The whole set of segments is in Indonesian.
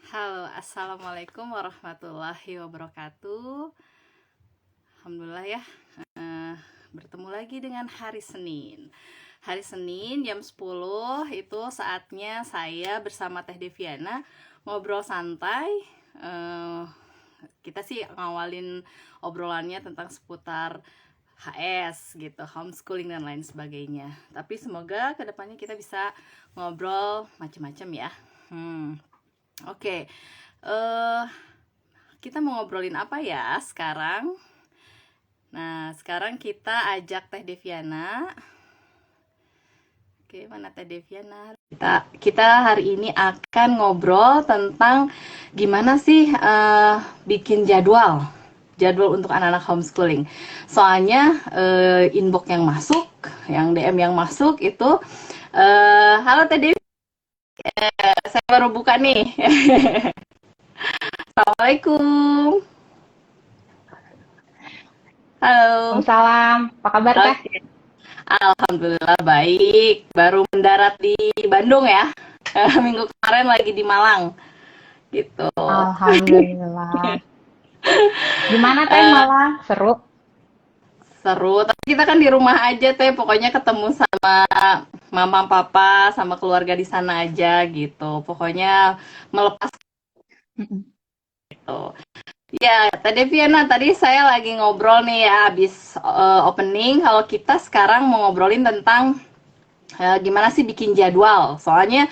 Halo, assalamualaikum warahmatullahi wabarakatuh. Alhamdulillah ya, eh, bertemu lagi dengan hari Senin. Hari Senin jam 10 itu saatnya saya bersama Teh Deviana ngobrol santai. Eh, kita sih ngawalin obrolannya tentang seputar HS gitu, homeschooling dan lain sebagainya. Tapi semoga kedepannya kita bisa ngobrol macam-macam ya. Oke, eh kita mau ngobrolin apa ya sekarang? Nah, sekarang kita ajak Teh Deviana. Oke, mana Teh Deviana? Kita hari ini akan ngobrol tentang gimana sih bikin jadwal untuk anak-anak homeschooling. Soalnya inbox yang masuk, yang DM yang masuk itu, halo Teh Devi, saya baru buka nih. Assalamualaikum. Halo. Waalaikumsalam, apa kabar Teh? Oke, alhamdulillah baik. Baru mendarat di Bandung ya. Minggu kemarin lagi di Malang gitu. Alhamdulillah. Gimana Teh Eh, Malang? Seru? seru. Tapi kita kan di rumah aja teh. Pokoknya ketemu sama mama, papa, sama keluarga di sana aja gitu. Pokoknya melepas Mm-mm. gitu. Ya, tadi Viana, tadi saya lagi ngobrol nih ya, habis opening. Kalau kita sekarang mau ngobrolin tentang gimana sih bikin jadwal. Soalnya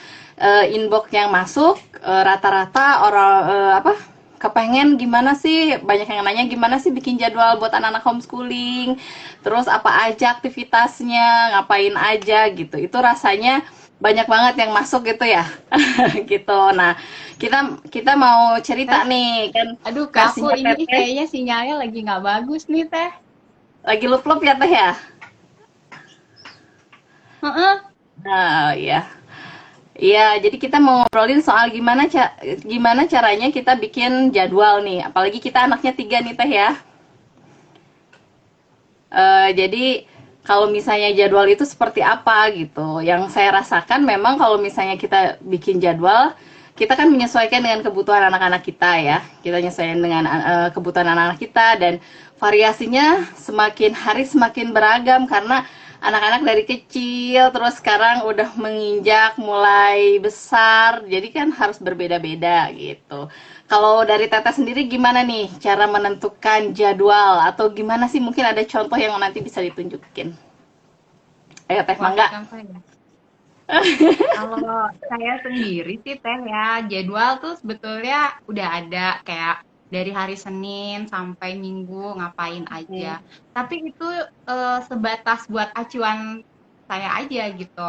inbox yang masuk rata-rata orang apa kepengen gimana sih, banyak yang nanya gimana sih bikin jadwal buat anak-anak homeschooling, terus apa aja aktivitasnya, ngapain aja gitu. Itu rasanya banyak banget yang masuk gitu ya. Gitu. Nah, kita kita mau cerita Teh, nih kan, aduh kaku versinya ini Teteh kayaknya sinyalnya lagi nggak bagus nih Teh. lagi lup-lup ya Teh ya. Heeh. Nah, iya. Iya, jadi kita mau ngobrolin soal gimana caranya kita bikin jadwal nih. Apalagi kita anaknya tiga nih Teh ya. Jadi kalau misalnya jadwal itu seperti apa gitu. Yang saya rasakan memang kalau misalnya kita bikin jadwal, kita kan menyesuaikan dengan kebutuhan anak-anak kita ya. Kita menyesuaikan dengan kebutuhan anak-anak kita dan variasinya semakin hari semakin beragam karena anak-anak dari kecil terus sekarang udah menginjak mulai besar. Jadi kan harus berbeda-beda gitu. Kalau dari Tata sendiri gimana nih cara menentukan jadwal atau gimana sih mungkin ada contoh yang nanti bisa ditunjukin? Ayo Teh Wah, Mangga. contoh ya. Kalau saya sendiri sih Teh ya, jadwal tuh sebetulnya udah ada kayak dari hari Senin sampai Minggu ngapain aja. Hmm. Tapi itu sebatas buat acuan saya aja gitu.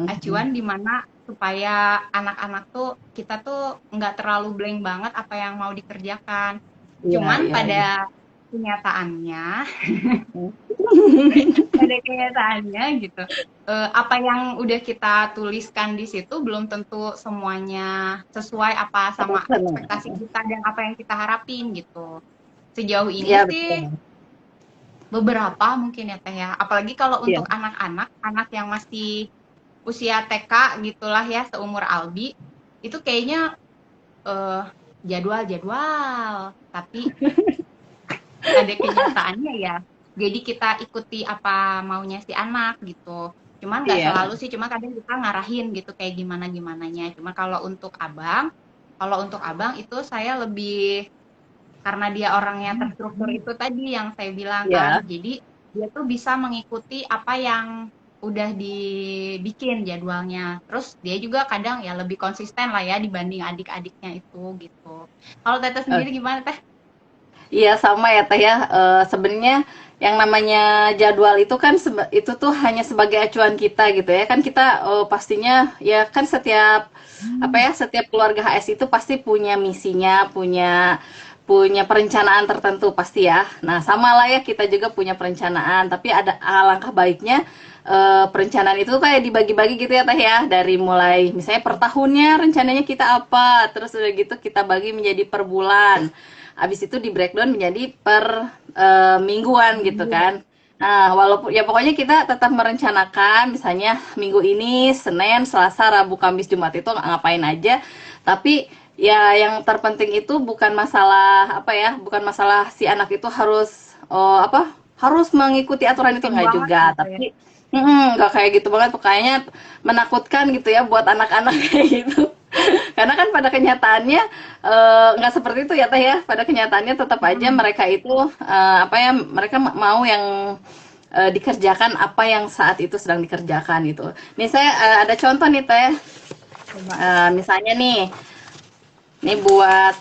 Acuan di mana supaya anak-anak tuh kita tuh nggak terlalu blank banget apa yang mau dikerjakan. Iya, Cuman iya, iya. pada kenyataannya Hmm. pada kenyataannya gitu. Apa yang udah kita tuliskan di situ belum tentu semuanya sesuai apa sama ekspektasi kita dan apa yang kita harapin gitu. Sejauh ini Iya sih betul. beberapa mungkin ya Teh ya. Apalagi kalau Iya. untuk anak-anak, anak yang masih usia TK gitulah ya, seumur Albi, itu kayaknya eh, jadwal-jadwal. Tapi pada kenyataannya ya jadi kita ikuti apa maunya si anak gitu, cuman nggak Iya. selalu sih, cuma kadang kita ngarahin gitu kayak gimana gimananya. Cuma kalau untuk abang itu saya lebih, karena dia orangnya terstruktur itu tadi yang saya bilang kan, Iya. jadi dia tuh bisa mengikuti apa yang udah dibikin jadwalnya, terus dia juga kadang ya lebih konsisten lah ya dibanding adik-adiknya itu gitu. Kalau Tete sendiri Oke. gimana Teh? Iya sama ya Teh ya. Sebenarnya yang namanya jadwal itu kan itu tuh hanya sebagai acuan kita gitu ya. Kan kita pastinya ya kan setiap keluarga HS itu pasti punya misinya, punya punya perencanaan tertentu pasti ya. Nah, sama lah ya kita juga punya perencanaan, tapi ada alangkah baiknya perencanaan itu kayak dibagi-bagi gitu ya Teh ya. Dari mulai misalnya per tahunnya rencananya kita apa, terus udah gitu kita bagi menjadi per bulan. Habis itu di breakdown menjadi per mingguan gitu kan. Nah, walaupun ya pokoknya kita tetap merencanakan misalnya minggu ini Senin, Selasa, Rabu, Kamis, Jumat itu ngapain aja. Tapi ya yang terpenting itu bukan masalah apa ya, bukan masalah si anak itu harus apa, harus mengikuti aturan itu Rutin nggak banget juga, gitu ya. tapi nggak kayak gitu banget tuh, kayaknya menakutkan gitu ya buat anak-anak kayak gitu. Karena kan pada kenyataannya nggak seperti itu ya Teh ya. Pada kenyataannya tetap aja Hmm. mereka itu apa ya, mereka mau yang dikerjakan apa yang saat itu sedang dikerjakan gitu. Nih saya ada contoh nih Teh. Coba. Misalnya nih buat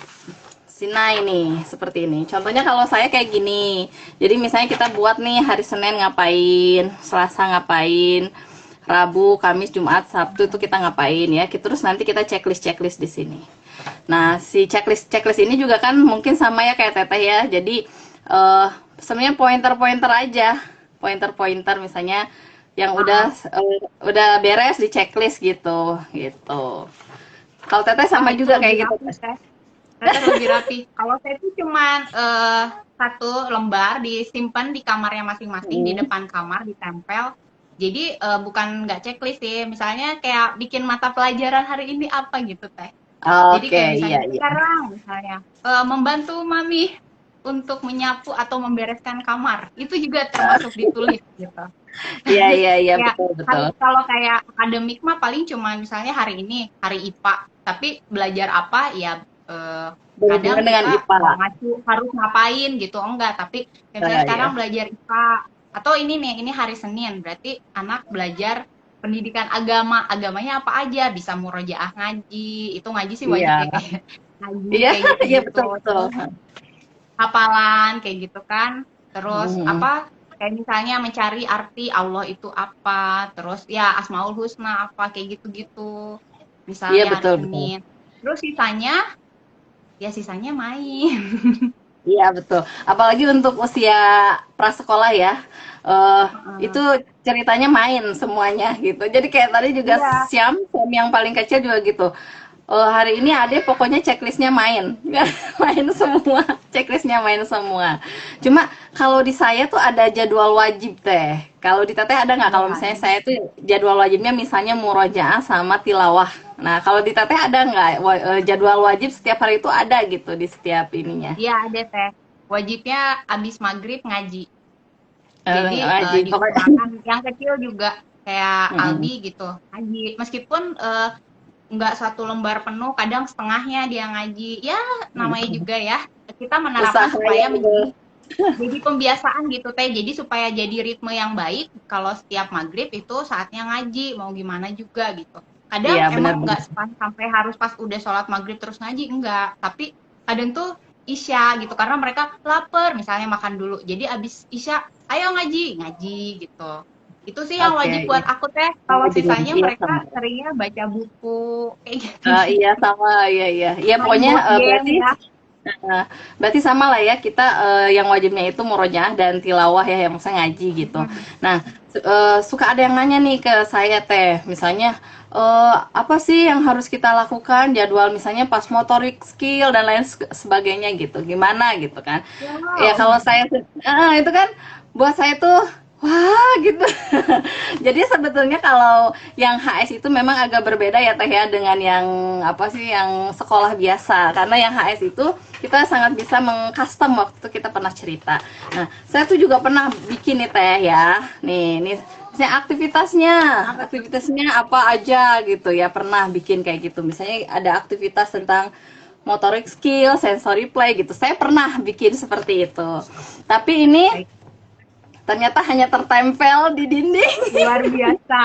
Sinai nih, seperti ini. Contohnya kalau saya kayak gini. Jadi misalnya kita buat nih hari Senin ngapain, Selasa ngapain, Rabu, Kamis, Jumat, Sabtu itu kita ngapain ya. Terus nanti kita checklist di sini. Nah, si checklist ini juga kan mungkin sama ya kayak Teteh ya. Jadi sebenarnya pointer-pointer aja. Pointer-pointer misalnya yang udah beres di checklist gitu, gitu. Kalau Teteh Wah, sama itu juga lebih kayak gitu, rapi, Teh. Teteh lebih rapi. Kalau saya tuh cuman satu lembar disimpan di kamarnya masing-masing, di Teh. depan kamar ditempel. Jadi bukan nggak checklist sih. Misalnya kayak bikin mata pelajaran hari ini apa gitu, Teh. Jadi Oke, kayak iya, misalnya iya. sekarang misalnya membantu mami untuk menyapu atau membereskan kamar. Itu juga termasuk ditulis gitu. Iya, iya, iya, Ya, betul, betul. kalau kayak akademik mah paling cuma misalnya hari ini hari IPA, tapi belajar apa ya kadang Berhubungan dengan kita nggak IPA. ngacu harus ngapain gitu, enggak, tapi kayak misalnya sekarang Ya. belajar IPA atau ini nih, ini hari Senin, berarti anak belajar pendidikan agama, agamanya apa aja, bisa murojaah ngaji, itu ngaji sih wajib Iya. ya kayak ngaji Iya, kayak iya, gitu-gitu, betul, betul. terus hafalan kayak gitu kan. Terus Mhm. apa kayak misalnya mencari arti Allah itu apa, terus ya Asmaul Husna apa kayak gitu-gitu. Iya, Misalnya hari betul, betul. Senin. Terus sisanya ya sisanya main. Iya, betul. Apalagi untuk usia prasekolah ya. Eh itu Heeh. ceritanya main semuanya gitu. Jadi kayak tadi juga Iya, Siam yang paling kecil juga gitu. Hari ini Ade pokoknya checklistnya main. Main semua, checklistnya main semua. Cuma kalau di saya tuh ada jadwal wajib Teh. Kalau di Teteh ada nggak? Kalau iya. misalnya saya tuh jadwal wajibnya misalnya murojaah sama tilawah. Nah, kalau di Teteh ada nggak jadwal wajib setiap hari itu ada gitu di setiap ininya? Iya ada teh. Wajibnya abis maghrib ngaji. Jadi Wajib pokoknya. diusahakan yang kecil juga kayak Mm-mm. Albi gitu ngaji. Meskipun nggak satu lembar penuh, kadang setengahnya dia ngaji. Ya, namanya Mm-mm. juga ya, kita menerapkan supaya Usahanya gitu. menjadi pembiasaan gitu teh. Jadi supaya jadi ritme yang baik, kalau setiap maghrib itu saatnya ngaji, mau gimana juga gitu. Kadang Iya, emang benar-benar. nggak sampai harus pas udah sholat maghrib terus ngaji, enggak. Tapi kadang tuh Isya gitu, karena mereka lapar, misalnya makan dulu. Jadi abis Isya, ayo ngaji, ngaji gitu. Itu sih yang Oke, wajib iya. buat aku teh. Kalau Wajib ngaji, sisanya iya mereka sama. seringnya baca buku, kayak gitu. Iya sama, iya iya. Iya Main pokoknya board game berarti ya. berarti sama lah ya kita yang wajibnya itu murojaah dan tilawah ya yang saya ngaji gitu. Hmm. Nah, suka ada yang nanya nih ke saya Teh, misalnya apa sih yang harus kita lakukan jadwal misalnya pas motorik skill dan lain sebagainya gitu. Gimana gitu kan. Ya Wow. kalau saya itu kan buat saya tuh wah gitu. Jadi sebetulnya kalau yang HS itu memang agak berbeda ya Teh ya dengan yang apa sih yang sekolah biasa. Karena yang HS itu kita sangat bisa mengcustom waktu itu kita pernah cerita. Nah, saya tuh juga pernah bikin nih Teh ya. Nih misalnya Apa tuh? aktivitasnya apa aja gitu ya. Pernah bikin kayak gitu. Misalnya ada aktivitas tentang motorik skill, sensory play gitu. Saya pernah bikin seperti itu. Tapi ini Baik. ternyata hanya tertempel di dinding. Luar biasa.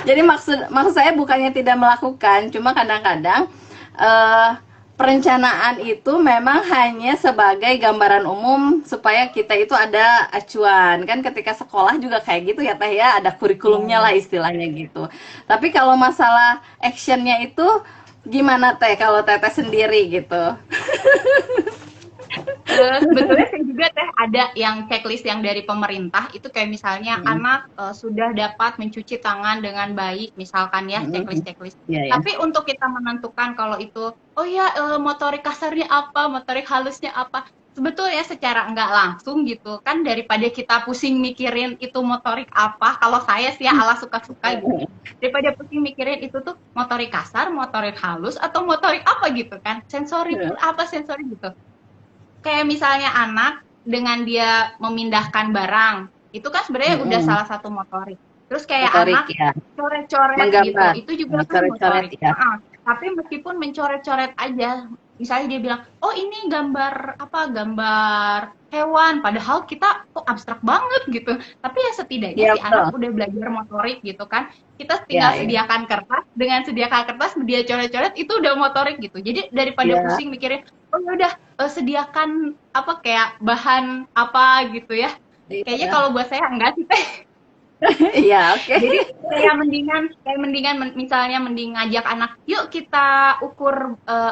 Jadi maksud maksud saya bukannya tidak melakukan, cuma kadang-kadang eh, perencanaan itu memang hanya sebagai gambaran umum supaya kita itu ada acuan. Kan ketika sekolah juga kayak gitu ya Teh ya, ada Iya, kurikulumnya iya. lah istilahnya gitu. Tapi kalau masalah actionnya itu gimana Teh kalau Teteh sendiri gitu? Sebetulnya saya juga teh ada yang checklist yang dari pemerintah itu kayak misalnya Mm-mm. anak sudah dapat mencuci tangan dengan baik misalkan ya Mm-mm. checklist-checklist. Iya ya. Tapi untuk kita menentukan kalau itu oh ya motorik kasarnya apa, motorik halusnya apa, sebetulnya secara nggak langsung gitu kan, daripada kita pusing mikirin itu motorik apa, kalau saya sih ya ala suka-suka gitu, daripada pusing mikirin itu tuh motorik kasar, motorik halus, atau motorik apa gitu kan, sensori pun apa sensori gitu. Kayak misalnya anak dengan dia memindahkan barang, itu kan sebenarnya udah Mm-mm. salah satu motorik. Terus kayak Motorik anak ya, coret-coret gitu, menggambar. itu juga kan Coret-coret motorik. ya. Tapi meskipun mencoret-coret aja, misalnya dia bilang, oh ini gambar apa, gambar hewan, padahal kita kok abstrak banget gitu. Tapi ya setidaknya Iya si anak betul. udah belajar motorik gitu kan. Kita tinggal Iya, iya. sediakan kertas, dengan sediakan kertas dia coret-coret itu udah motorik gitu. Jadi daripada Iya, pusing mikirin, oh ya udah sediakan apa kayak bahan apa gitu ya. Kayaknya iya. kalau buat saya enggak sih Teh. Iya, oke. Jadi kayak mendingan misalnya mending ngajak anak, yuk kita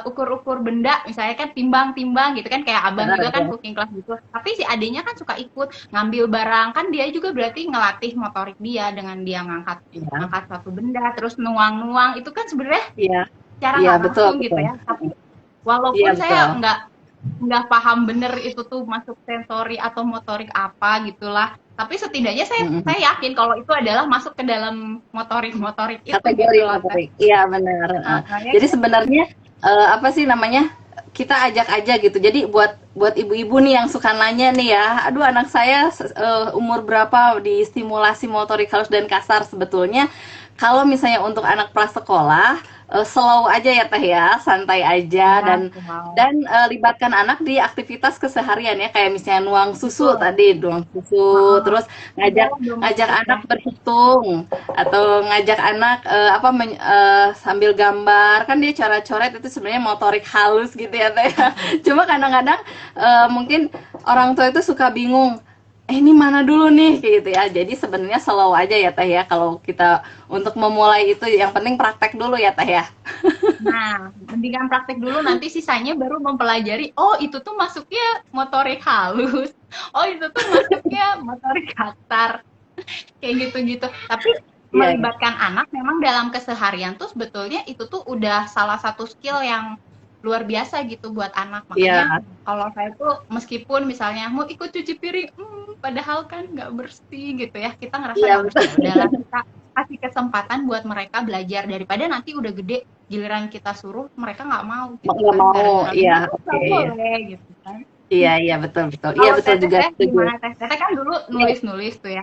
ukur-ukur benda, misalnya kan timbang-timbang gitu kan, kayak abang juga kan Iya, cooking class gitu. Tapi si adenya kan suka ikut ngambil barang, kan dia juga berarti ngelatih motorik dia dengan dia ngangkat iya, ngangkat suatu benda, terus nuang-nuang, itu kan sebenarnya iya, cara iya, nggak betul, langsung gitu betul. ya. Tapi Iya, walaupun betul. saya nggak paham bener itu tuh masuk sensori atau motorik apa gitulah. Tapi setidaknya saya Mm-mm. saya yakin kalau itu adalah masuk ke dalam motorik-motorik itu gitu Kategori loh Teh. motorik. Iya, benar. Ya Jadi kan? sebenarnya apa sih namanya? Kita ajak aja gitu. Jadi buat ibu-ibu nih yang suka nanya nih ya, aduh anak saya umur berapa di stimulasi motorik halus dan kasar, sebetulnya kalau misalnya untuk anak prasekolah, slow aja ya Teh ya, santai aja, Ya, dan wow. libatkan anak di aktivitas keseharian ya, kayak misalnya nuang susu Betul. tadi, nuang susu, Heeh. terus ngajak Udahlah ngajak domestik anak ya. berhitung, atau ngajak anak sambil gambar, kan dia coret-coret, itu sebenarnya motorik halus gitu ya Teh ya. Cuma kadang-kadang mungkin orang tua itu suka bingung, ini mana dulu nih kayak gitu ya. Jadi sebenarnya slow aja ya Teh ya, kalau kita untuk memulai itu yang penting praktek dulu ya Teh ya. Nah, mendingan praktek dulu, nanti sisanya baru mempelajari, oh itu tuh masuknya motorik halus. Oh itu tuh masuknya motorik kasar. Kayak gitu-gitu. Tapi Iya, iya. melibatkan anak memang dalam keseharian tuh sebetulnya itu tuh udah salah satu skill yang luar biasa gitu buat anak. Makanya Iya, kalau saya tuh meskipun misalnya mau ikut cuci piring, padahal kan nggak bersih gitu ya, kita ngerasa iya nggak betul. bersih. Ya udahlah, kita kasih kesempatan buat mereka belajar, daripada nanti udah gede giliran kita suruh mereka nggak mau gitu Nggak kan, mau, gara-gara iya, gimana oke. nggak boleh gitu kan. Iya, iya, betul, betul. Iya, Kalau betul juga, teteh setuju. gimana teh? Teteh kan dulu Iya, nulis-nulis tuh ya,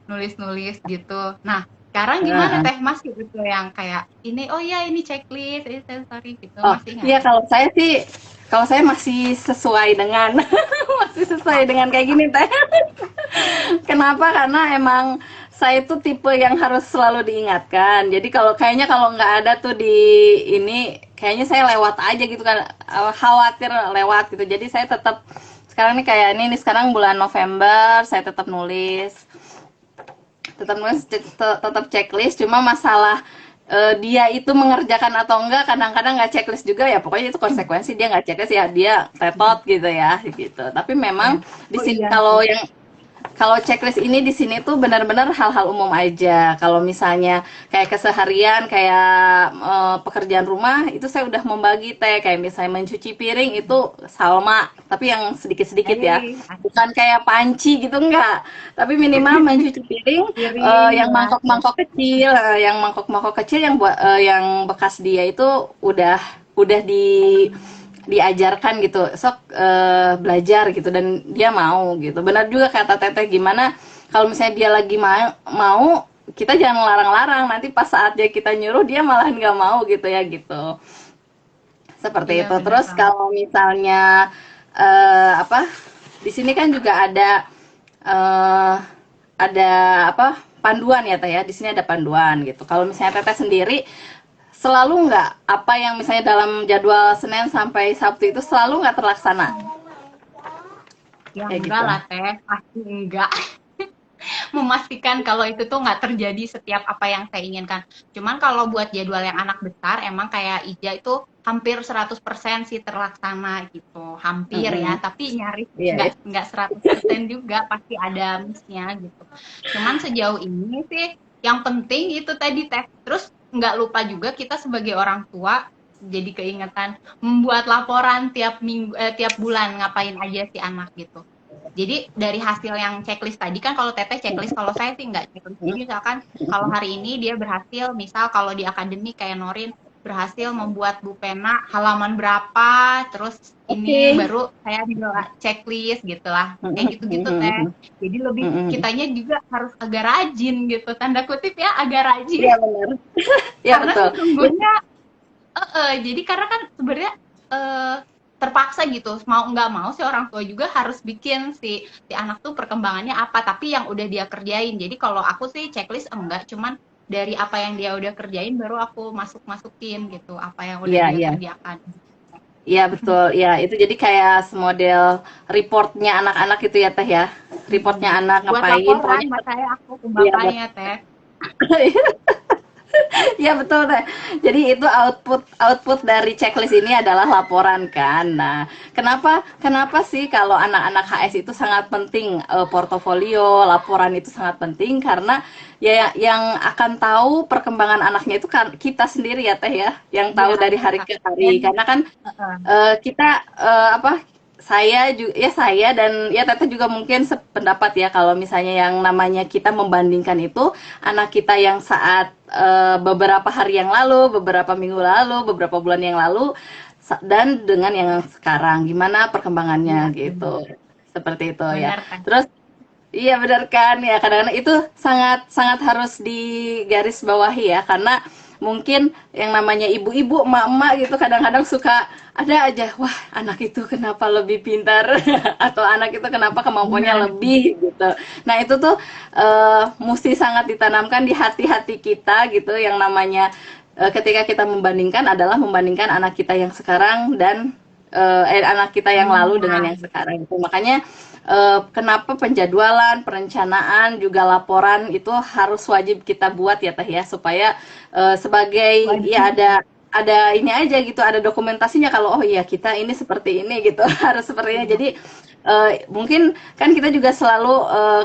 nulis-nulis gitu. Nah, sekarang gimana heeh. teh? Masih gitu yang kayak ini, oh ya ini checklist, ini sensori gitu, Oh, masih nggak iya, teh? kalau saya masih sesuai dengan masih sesuai dengan kayak gini Teh. Kenapa? Karena emang saya itu tipe yang harus selalu diingatkan. Jadi kalau nggak ada tuh di ini, kayaknya saya lewat aja gitu kan. Khawatir lewat gitu. Jadi saya tetap sekarang nih, kayak ini sekarang bulan November, saya tetap checklist. Cuma masalah dia itu mengerjakan atau enggak, kadang-kadang nggak checklist juga ya, pokoknya itu konsekuensi dia nggak checklist ya, dia tetot gitu ya gitu. Tapi Ya. memang di Oh sini, iya sih. kalau checklist ini di sini tuh benar-benar hal-hal umum aja. Kalau misalnya kayak keseharian, kayak pekerjaan rumah, itu saya udah membagi Teh. Kayak misalnya mencuci piring itu Salma, tapi yang sedikit-sedikit ya. Asik. Bukan kayak panci gitu, enggak. Tapi minimal mencuci piring Piring yang ya. mangkok-mangkok kecil yang yang bekas dia itu udah diajarkan gitu, sok belajar gitu, dan dia mau gitu. Benar juga kata Teteh, gimana kalau misalnya dia lagi mau, kita jangan larang-larang, nanti pas saatnya kita nyuruh dia malah nggak mau gitu ya gitu, seperti Iya itu. bener Terus banget. kalau misalnya apa, di sini kan juga eh, ada apa, panduan ya Teh ya, di sini ada panduan gitu. Kalau misalnya Teteh sendiri, selalu nggak apa yang misalnya dalam jadwal Senin sampai Sabtu itu selalu nggak terlaksana Ya kayak enggak gitu. lah teh, pasti enggak. Memastikan kalau itu tuh nggak terjadi setiap apa yang saya inginkan. Cuman kalau buat jadwal yang anak besar, emang kayak Ija itu hampir 100% sih terlaksana gitu. Hampir ya, Mm-mm. tapi nyaris Iya, iya. nggak 100% juga, pasti ada miss-nya gitu. Cuman sejauh ini sih, yang penting itu tadi teh. Terus nggak lupa juga kita sebagai orang tua, jadi keingetan membuat laporan tiap minggu, tiap bulan ngapain aja si anak gitu. Jadi dari hasil yang checklist tadi kan, kalau Teteh checklist, kalau saya sih nggak checklist. Jadi misalkan kalau hari ini dia berhasil, misal kalau di akademik kayak Norin berhasil membuat bu pena halaman berapa, terus ini Oke. baru saya juga checklist gitu lah. Kayak gitu-gitu Teh. Mm-mm. Jadi lebih Mm-mm. kitanya juga harus agak rajin gitu, tanda kutip ya, agak rajin. Iya benar. Iya Karena betul. Ya, sesungguhnya jadi karena kan sebenarnya eh, terpaksa gitu, mau nggak mau si orang tua juga harus bikin si anak tuh perkembangannya apa, tapi yang udah dia kerjain. Jadi kalau aku sih checklist enggak, cuman dari apa yang dia udah kerjain baru aku masukin gitu, apa yang udah iya, dia iya. kerjakan. Iya betul. Ya, itu jadi kayak semodel reportnya anak-anak itu ya Teh ya. Reportnya anak Buat ngapain, laporan, pokoknya. buat saya aku ke Iya, buat. bapaknya Teh. Iya betul Teh. Jadi itu output output dari checklist ini adalah laporan kan. Nah, kenapa kenapa sih kalau anak-anak HS itu sangat penting, portofolio, laporan itu sangat penting karena ya yang akan tahu perkembangan anaknya itu kan kita sendiri ya Teh ya, yang Iya, tahu dari hari Kak. ke Dan hari. Karena kan heeh, kita apa saya juga ya saya dan ya Teteh juga mungkin sependapat ya kalau misalnya yang namanya kita membandingkan itu anak kita yang saat beberapa hari yang lalu, beberapa minggu lalu, beberapa bulan yang lalu dan dengan yang sekarang gimana perkembangannya iya gitu. Seperti itu ya. benar Teh. Terus iya benar kan ya kadang-kadang itu sangat sangat harus digarisbawahi ya karena mungkin yang namanya ibu-ibu emak-emak gitu kadang-kadang suka ada aja wah anak itu kenapa lebih pintar atau anak itu kenapa kemampuannya Benar. lebih gitu. Nah itu tuh mesti sangat ditanamkan di hati-hati kita gitu yang namanya ketika kita membandingkan adalah membandingkan anak kita yang sekarang dan anak kita yang lalu dengan Nah, yang sekarang itu makanya kenapa penjadwalan, perencanaan, juga laporan itu harus wajib kita buat ya Teh ya supaya sebagai ya wajib. ada ini aja gitu, ada dokumentasinya kalau oh iya kita ini seperti ini gitu harus seperti ini. Jadi mungkin kan kita juga selalu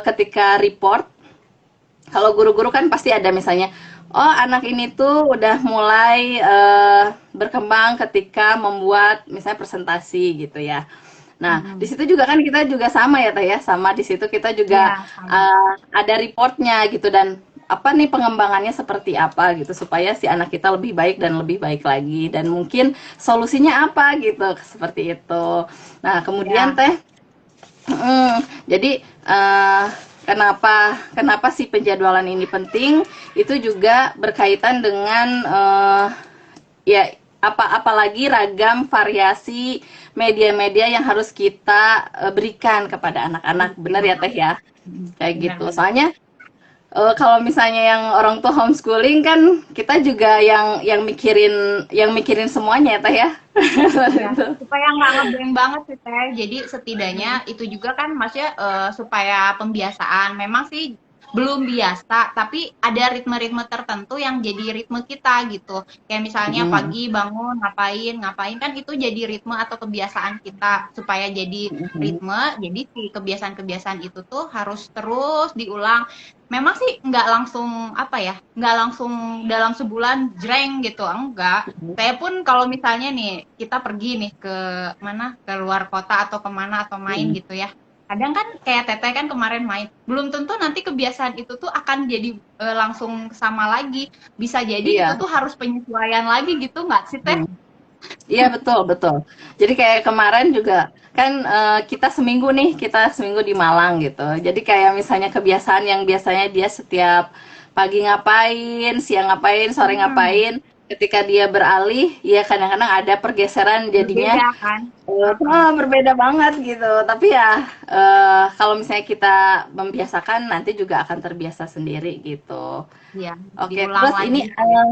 ketika report kalau guru-guru kan pasti ada misalnya oh anak ini tuh udah mulai berkembang ketika membuat misalnya presentasi gitu ya. Nah, di Mm-mm. situ juga kan kita juga sama ya, Teh ya. Sama di situ kita juga Iya, sama. ada reportnya gitu dan apa nih pengembangannya seperti apa gitu supaya si anak kita lebih baik dan lebih baik lagi dan mungkin solusinya apa gitu seperti itu. Nah, kemudian Ya, Teh, jadi kenapa kenapa sih penjadwalan ini penting? Itu juga berkaitan dengan ya apalagi ragam variasi media-media yang harus kita berikan kepada anak-anak benar ya Teh ya kayak gitu benar-benar. soalnya kalau misalnya yang orang tua homeschooling kan kita juga yang mikirin semuanya ya Teh ya. Iya, supaya nggak ngeblank banget sih Teh. Jadi setidaknya itu juga kan maksudnya supaya pembiasaan. Memang sih belum biasa, tapi ada ritme-ritme tertentu yang jadi ritme kita gitu. Kayak misalnya Mm-mm. pagi bangun ngapain, ngapain kan itu jadi ritme atau kebiasaan kita supaya jadi Mm-mm. ritme. Jadi si kebiasaan-kebiasaan itu tuh harus terus diulang. Memang sih nggak langsung apa ya, nggak langsung dalam sebulan jreng gitu, enggak. Saya pun kalau misalnya nih kita pergi nih ke mana, ke luar kota atau kemana atau main Mm-mm. gitu ya. Kadang kan kayak Teteh kan kemarin main, belum tentu nanti kebiasaan itu tuh akan jadi langsung sama lagi. Bisa jadi itu Iya. tuh harus penyesuaian lagi gitu nggak sih Teh? Mm. Iya betul betul. Jadi kayak kemarin juga kan kita seminggu di Malang gitu. Jadi kayak misalnya kebiasaan yang biasanya dia setiap pagi ngapain, siang ngapain, sore Hmm, ngapain, ketika dia beralih, ya kadang-kadang ada pergeseran jadinya berbeda kan? Heeh. berbeda banget gitu. Tapi ya kalau misalnya kita membiasakan nanti juga akan terbiasa sendiri gitu. Iya, Oke, diulang terus lagi ini sih ya.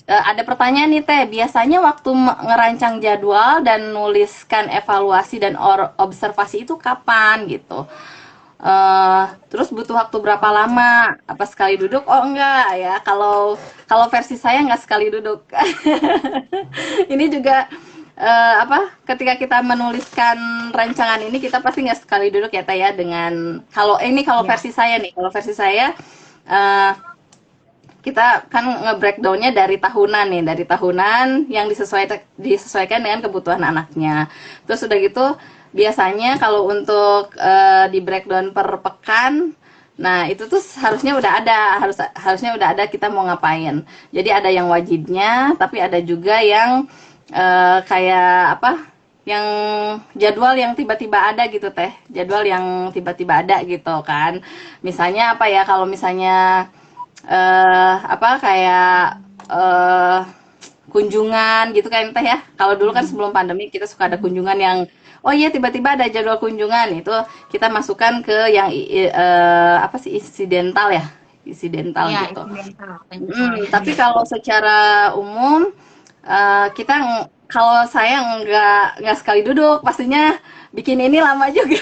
ada pertanyaan nih Teh, biasanya waktu ngerancang jadwal dan nuliskan evaluasi dan observasi itu kapan gitu? Terus butuh waktu berapa lama? Apa sekali duduk? Oh enggak ya, kalau kalau versi saya enggak sekali duduk. Ini juga apa? Ketika kita menuliskan rancangan ini kita pasti nggak sekali duduk ya Teh ya dengan kalau ini kalau Iya. versi saya nih, kalau versi saya eh, kita kan nge-breakdownnya dari tahunan nih, dari tahunan yang disesuaikan dengan kebutuhan anaknya. Terus udah gitu biasanya kalau untuk di breakdown per pekan, nah itu tuh harusnya udah ada kita mau ngapain. Jadi ada yang wajibnya, tapi ada juga yang kayak apa? Yang jadwal yang tiba-tiba ada gitu teh, jadwal yang tiba-tiba ada gitu kan. Misalnya apa ya, kalau misalnya apa kayak eh kunjungan gitu kan teh ya. Kalau dulu kan sebelum pandemi kita suka ada kunjungan yang oh iya tiba-tiba ada jadwal kunjungan, itu kita masukkan ke yang apa sih, insidental ya, insidental Ya, gitu. incidental penyesuaian. Tapi kalau secara umum kalau saya nggak sekali duduk, pastinya bikin ini lama juga.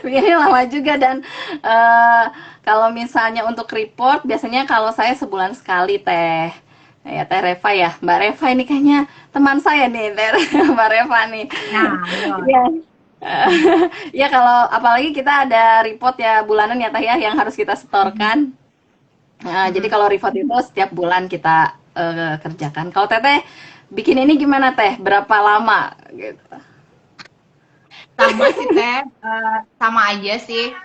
Bikinnya lama juga dan kalau misalnya untuk report biasanya kalau saya sebulan sekali teh. Ya Teh Reva ya, Mbak Reva ini kayaknya teman saya nih, Teh Mbak Reva nih. Nah, betul. Iya. Ya kalau apalagi kita ada report ya bulanan ya Teh ya yang harus kita setorkan. Jadi Mm-mm. kalau report itu setiap bulan kita kerjakan. Kalau Teteh bikin ini gimana Teh? Berapa lama gitu? Sama sih Teh, sama aja sih,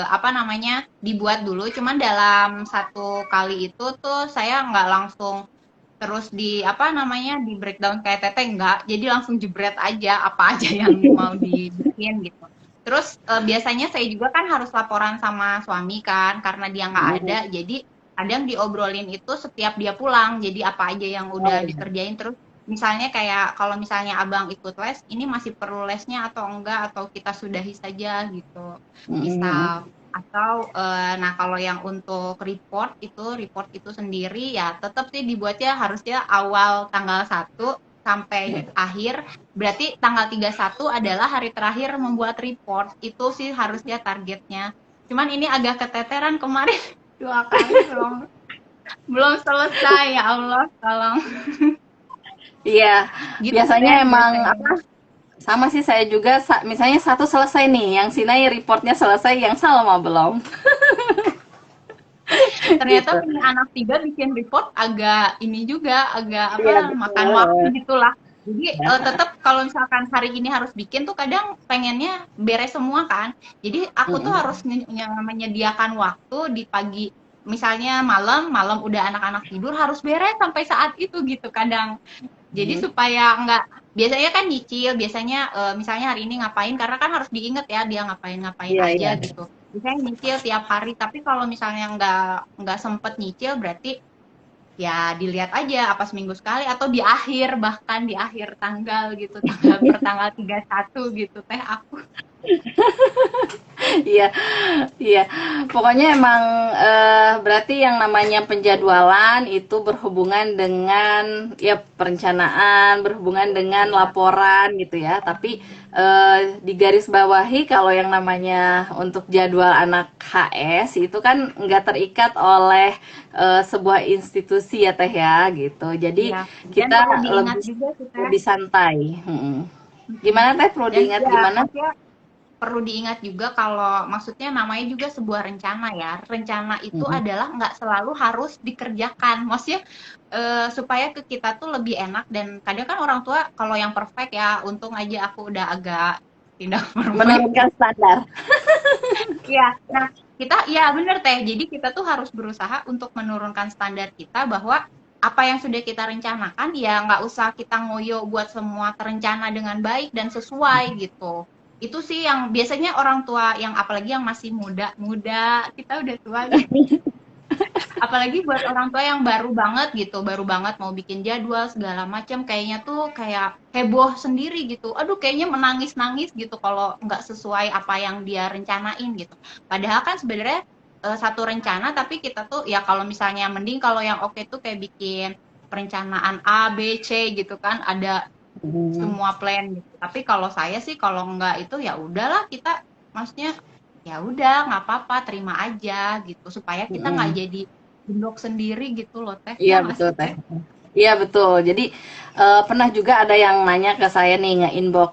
apa namanya, dibuat dulu, cuman dalam satu kali itu tuh saya nggak langsung terus di, apa namanya, di breakdown kayak Teteh, nggak. Jadi langsung jebret aja, apa aja yang mau dibikin gitu. Terus biasanya saya juga kan harus laporan sama suami kan, karena dia nggak ada, Mm. jadi kadang diobrolin itu setiap dia pulang, jadi apa aja yang Oh udah iya. dikerjain, terus misalnya kayak kalau misalnya abang ikut les, ini masih perlu lesnya atau enggak, atau kita sudahi saja gitu, Mm-mm. misal. Atau, nah kalau yang untuk report itu sendiri ya tetap sih dibuatnya harusnya awal tanggal 1 sampai akhir, berarti tanggal 31 adalah hari terakhir membuat report, itu sih harusnya targetnya. Cuman ini agak keteteran kemarin 2 kali belum belum selesai, ya Allah, tolong. Iya, Gitu biasanya Teh emang biasanya. apa? Sama sih saya juga. Misalnya satu selesai nih, yang Sinai reportnya selesai, yang Salma belum. Ternyata Gitu. punya anak 3 bikin report agak ini juga, agak apa, Iya makan waktu betul. gitulah. Jadi Ya. tetap kalau misalkan hari ini harus bikin tuh kadang pengennya beres semua kan. Jadi aku tuh harus Mm-mm. menyediakan waktu di pagi, misalnya malam, malam udah anak-anak tidur harus beres sampai saat itu gitu kadang. Jadi Mm. supaya nggak, biasanya kan nyicil, biasanya misalnya hari ini ngapain, karena kan harus diinget ya dia ngapain-ngapain Iya aja iya. gitu. Biasanya nyicil tiap hari, tapi kalau misalnya nggak sempet nyicil berarti ya dilihat aja apa seminggu sekali atau di akhir, bahkan di akhir tanggal gitu, tanggal per tanggal 31 gitu Teh aku. Iya, iya. Pokoknya emang berarti yang namanya penjadwalan itu berhubungan dengan ya perencanaan, berhubungan dengan Iya. laporan gitu ya. Tapi digarisbawahi kalau yang namanya untuk jadwal anak HS itu kan nggak terikat oleh sebuah institusi ya Teh ya gitu. Iya. Jadi Dan kita perlu diingat lebih juga sih Teh. lebih santai. Mm-mm. Mm-mm. Gimana Teh? Perlu Dan diingat ya gimana? maksudnya perlu diingat juga kalau maksudnya namanya juga sebuah rencana ya. Rencana itu Mm-mm. adalah nggak selalu harus dikerjakan. Maksudnya supaya ke kita tuh lebih enak, dan kadang kan orang tua kalau yang perfect ya, untung aja aku udah agak tidak perfect. Menurunkan standar. Iya. Nah, kita ya bener Teh. Jadi kita tuh harus berusaha untuk menurunkan standar kita, bahwa apa yang sudah kita rencanakan ya nggak usah kita ngoyo buat semua terencana dengan baik dan sesuai gitu. Itu sih yang biasanya orang tua yang apalagi yang masih muda-muda, kita udah tua nih. Apalagi buat orang tua yang baru banget gitu, baru banget mau bikin jadwal segala macam, kayaknya tuh kayak heboh sendiri gitu. Aduh, kayaknya menangis-nangis gitu kalau nggak sesuai apa yang dia rencanain gitu. Padahal kan sebenarnya satu rencana, tapi kita tuh ya kalau misalnya mending kalau yang oke tuh kayak bikin perencanaan A, B, C gitu kan, ada Hmm. semua plan gitu. Tapi kalau saya sih kalau nggak itu ya udahlah, kita maksudnya ya udah nggak apa-apa, terima aja gitu, supaya kita nggak Mm-mm. jadi gendok sendiri gitu loh Teh, Iya ya nggak betul sih Teh. Teh? Iya betul. Jadi pernah juga ada yang nanya ke saya nih nge-inbox,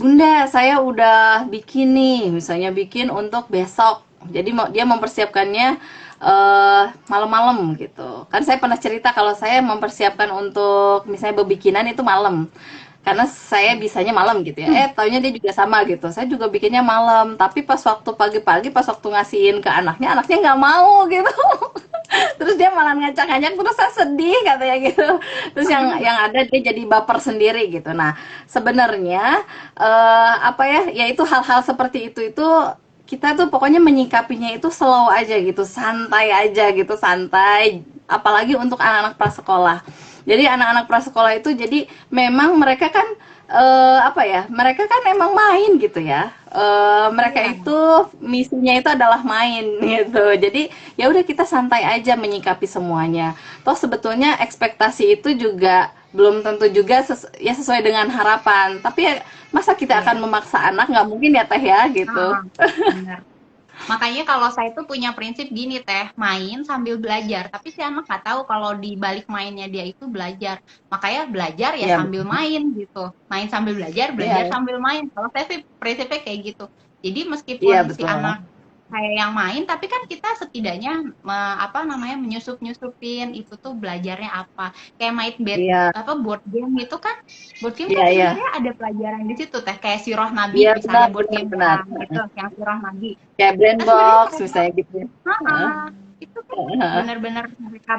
Bunda saya udah bikin nih, misalnya bikin untuk besok. Jadi dia mempersiapkannya malam-malam gitu. Kan saya pernah cerita kalau saya mempersiapkan untuk misalnya bebikinan itu malam. Karena saya bisanya malam gitu ya. Taunya dia juga sama gitu. Saya juga bikinnya malam. Tapi pas waktu pagi-pagi, pas waktu ngasihin ke anaknya nggak mau gitu. Terus dia malah ngacak-ngacak, terus saya sedih katanya gitu. Terus yang ada dia jadi baper sendiri gitu. Nah, sebenarnya apa ya? Ya itu hal-hal seperti itu kita tuh pokoknya menyikapinya itu slow aja gitu, santai aja gitu, santai. Apalagi untuk anak-anak prasekolah. Jadi anak-anak prasekolah itu jadi memang mereka kan apa ya? Mereka kan emang main gitu ya. Mereka Iya. itu misinya itu adalah main gitu. Jadi ya udah kita santai aja menyikapi semuanya. Toh sebetulnya ekspektasi itu juga belum tentu juga ya sesuai dengan harapan. Tapi ya, masa kita Iya. akan memaksa anak, nggak mungkin ya Teh ya gitu. Heeh, bener. Makanya kalau saya tuh punya prinsip gini Teh, main sambil belajar. Tapi si anak nggak tahu kalau di balik mainnya dia itu belajar. Makanya belajar ya Iya, sambil main gitu. Main sambil belajar iya, sambil main. Kalau saya sih prinsipnya kayak gitu. Jadi meskipun iya si betul. anak kayak yang main, tapi kan kita setidaknya apa namanya menyusup-nyusupin itu tuh belajarnya apa. Kayak main Iya, board game itu kan, board game iya, kan iya. sebenarnya ada pelajaran di situ Teh. Kayak Sirah Nabi Iya benar, misalnya board benar, game benar. yang Sirah Nabi Kayak brand kan sebenarnya box mereka misalnya gitu. Heeh, itu kan heeh. benar-benar mereka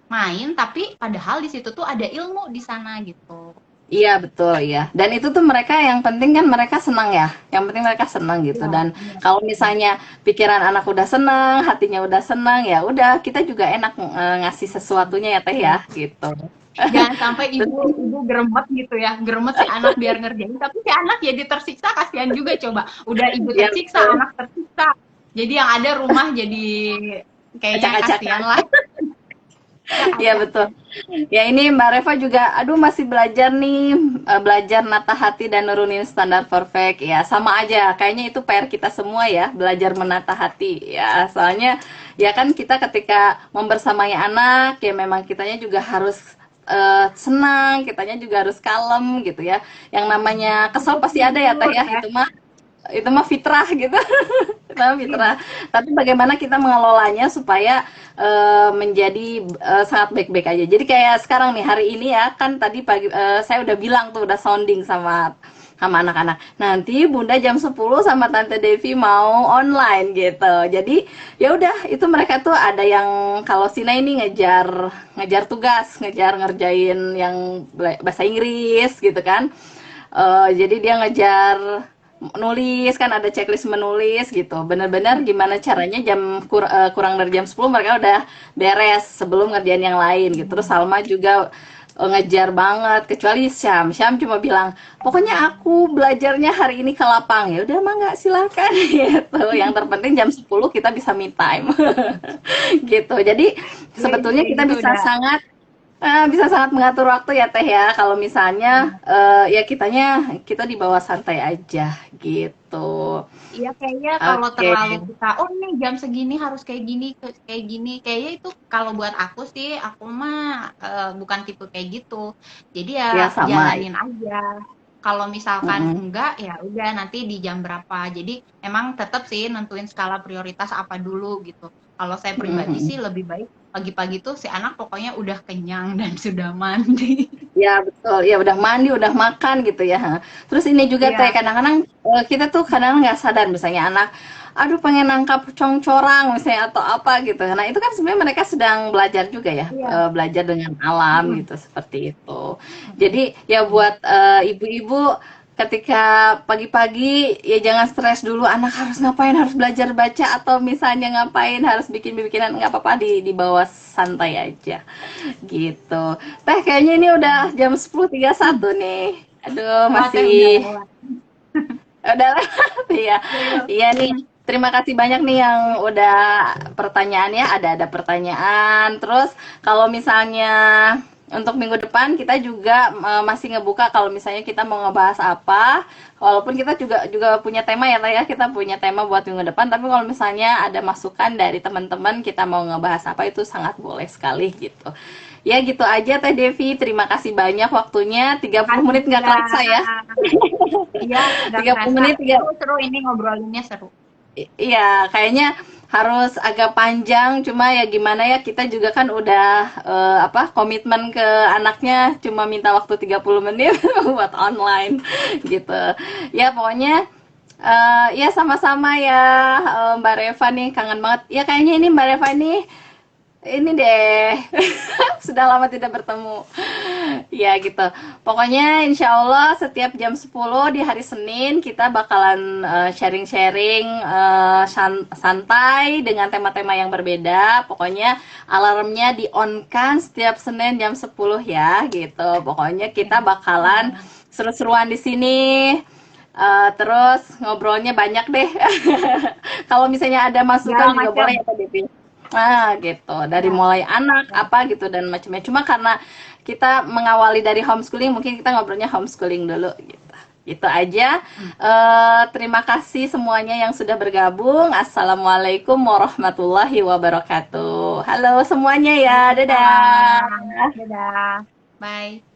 main tapi padahal di situ tuh ada ilmu di sana gitu. Iya betul ya. Dan itu tuh mereka yang penting kan mereka senang ya. Yang penting mereka senang gitu. Iya, Dan benar. kalau misalnya pikiran anak udah senang, hatinya udah senang, ya udah kita juga enak ngasih sesuatunya ya Teh ya Iya. gitu. Jangan sampai Terus, ibu geremet gitu ya, geremet si anak biar ngerjain, tapi si anak jadi tersiksa, kasihan juga coba. Udah ibu ya tersiksa, betul. anak tersiksa. Jadi yang ada rumah jadi kayaknya kasihan Acak-acakan. lah. Ya, Iya acak. betul. Ya ini Mbak Reva juga, aduh masih belajar nih, belajar nata hati dan nurunin standar perfect. Ya sama aja, kayaknya itu PR kita semua ya, belajar menata hati. Ya soalnya ya kan kita ketika membersamai anak, ya memang kitanya juga harus senang, kitanya juga harus kalem gitu ya. Yang namanya Itu kesel pasti ada ya Teh tidur ya, ya. itu mah fitrah gitu. Itu fitrah. Tapi bagaimana kita mengelolanya supaya menjadi sangat baik-baik aja. Jadi kayak sekarang nih hari ini ya kan tadi pagi saya udah bilang tuh udah sounding sama anak-anak. Nanti Bunda jam 10 sama Tante Devi mau online gitu. Jadi ya udah itu mereka tuh ada yang kalau Sina ini ngejar ngejar tugas, ngejar ngerjain yang bahasa Inggris gitu kan. Jadi dia ngejar nulis kan ada checklist menulis gitu. Bener-bener gimana caranya kurang dari jam 10 mereka udah beres sebelum ngerjain yang lain gitu. Terus Salma juga ngejar banget kecuali Syam cuma bilang pokoknya aku belajarnya hari ini ke lapang ya udah mah nggak silakan gitu yang terpenting jam 10 kita bisa me time gitu jadi Iya, sebetulnya kayak kita gitu udah. bisa sangat mengatur waktu ya Teh ya. Kalau misalnya ya kita di bawah santai aja gitu. Iya kayaknya kalau Oke. terlalu kita, oh nih jam segini harus kayak gini, kayaknya itu kalau buat aku sih, aku mah bukan tipe kayak gitu. Jadi ya Ya sama. jalanin aja. Kalau misalkan Mm-mm. enggak, ya udah nanti di jam berapa. Jadi emang tetap sih nentuin skala prioritas apa dulu gitu. Kalau saya pribadi Mm-mm. sih lebih baik pagi-pagi tuh si anak pokoknya udah kenyang dan sudah mandi. Ya betul. Ya udah mandi, udah makan gitu ya. Terus ini juga Teh Iya, kadang-kadang kita tuh kadang nggak sadar misalnya anak aduh pengen nangkap cong-corang misalnya atau apa gitu. Nah, itu kan sebenarnya mereka sedang belajar juga ya, iya. belajar dengan alam Mm-mm. gitu seperti itu. Mm-mm. Jadi ya buat ibu-ibu ketika pagi-pagi ya jangan stres dulu anak harus ngapain harus belajar baca atau misalnya ngapain harus bikin bikinan nggak apa-apa di bawah santai aja gitu. Teh kayaknya ini udah jam 10.31 nih. Aduh Oh, teh udah masih lewat. udah lewat ya. Iya. Iya nih. Terima kasih banyak nih yang udah pertanyaannya, ada pertanyaan. Terus kalau misalnya untuk minggu depan kita juga masih ngebuka kalau misalnya kita mau ngebahas apa. Walaupun kita juga punya tema ya, Teh ya. Kita punya tema buat minggu depan, tapi kalau misalnya ada masukan dari teman-teman kita mau ngebahas apa itu sangat boleh sekali gitu. Ya gitu aja Teh Devi. Terima kasih banyak waktunya. 30 Makasih menit nggak juga. kerasa ya. Iya, nggak 30 kerasa. menit Seru-seru ini ngobrolinnya seru. Iya, kayaknya harus agak panjang, cuma ya gimana ya, kita juga kan udah apa, komitmen ke anaknya cuma minta waktu 30 menit buat online gitu. Ya pokoknya ya sama-sama ya, Mbak Reva nih kangen banget. Ya kayaknya ini Mbak Reva ini deh sudah lama tidak bertemu. Ya gitu. Pokoknya insya Allah setiap jam 10 di hari Senin kita bakalan sharing-sharing santai dengan tema-tema yang berbeda. Pokoknya alarmnya di-on-kan setiap Senin jam 10 ya gitu. Pokoknya kita bakalan seru-seruan di sini. Terus ngobrolnya banyak deh. Kalau misalnya ada masukan Segala juga macam. boleh ya Pak Devi. Nah, gitu. Dari Ya. mulai anak apa gitu dan macamnya. Cuma karena kita mengawali dari homeschooling, mungkin kita ngobrolnya homeschooling dulu gitu. Itu aja. Terima kasih semuanya yang sudah bergabung. Assalamualaikum warahmatullahi wabarakatuh. Halo semuanya ya. Dadah. Waalaikumsalam. Dadah. Bye.